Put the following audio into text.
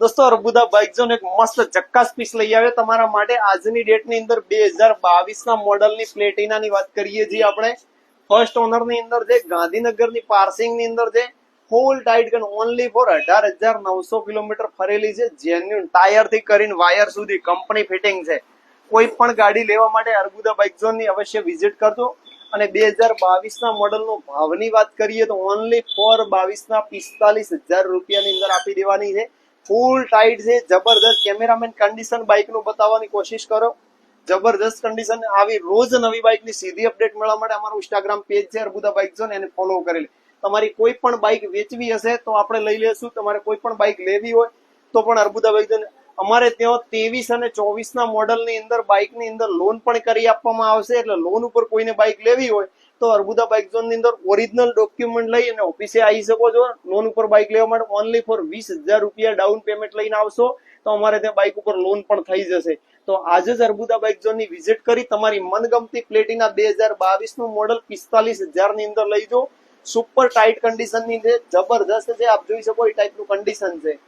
દોસ્તો Arbuda bike zone એક મસ્ત ચક્કાસ પીસ લઈ આવે તમારા માટે આજની ડેટ ની અંદર 2022 ના મોડલ ની પ્લેટિના ની વાત કરીએ છીએ આપણે ફર્સ્ટ ઓનર ની અંદર જે ગાંધીનગર ની પાર્સિંગ ની અંદર જે ફૂલ ટાઈટ ગન ઓનલી ફોર 18,900 કિલોમીટર ફરેલી છે જેન્યુન ટાયર થી કરીને વાયર સુધી કંપની ફિટિંગ છે કોઈ પણ ગાડી લેવા માટે અર્બુદા બાઇક ઝોન ની અવશ્ય વિઝિટ કરજો અને 2022 ના મોડલ નો ભાવની વાત કરીએ તો ઓનલી ફોર 22 ના 45,000 રૂપિયાની અંદર આપી દેવાની છે ફૂલ ટાઈટ છે જબરદસ્ત કેમેરામેન કન્ડિશન બાઇક નું બતાવવાની કોશિશ કરો જબરદસ્ત કન્ડિશન આવી રોજ નવી બાઇક ની સીધી અપડેટ મેળવવા માટે અમારું ઇન્સ્ટાગ્રામ પેજ છે અર્બુદા બાઇક ઝોન એને ફોલો કરેલી તમારી કોઈ પણ બાઇક વેચવી હશે તો આપણે લઈ લેશું તમારે કોઈ પણ બાઇક લેવી હોય તો પણ અર્બુદા બાઇક ઝોન અમારે ત્યાં 23 અને 24 ના મોડલ ની અંદર બાઇક ની અંદર લોન પણ કરી આપવામાં આવશે એટલે લોન ઉપર કોઈને બાઇક લેવી હોય તો અર્બુદા બાઇક ઝોન ની અંદર ઓરિજિનલ ડોક્યુમેન્ટ લઈ અને ઓફિસે આવી શકો છો લોન ઉપર બાઇક લેવા માટે ઓનલી ફોર 20,000 રૂપિયા ડાઉન પેમેન્ટ લઈને આવશો તો અમારે ત્યાં બાઇક ઉપર લોન પણ થઈ જશે તો આજે જ અર્બુદા બાઇક ઝોન ની વિઝિટ કરી તમારી મનગમતી પ્લેટિના 2022 નું મોડલ 45,000 ની અંદર લઈ જાઓ સુપર ટાઈટ કન્ડિશન ની છે જબરદસ્ત છે આપ જોઈ શકો એ ટાઈપ નું કન્ડિશન છે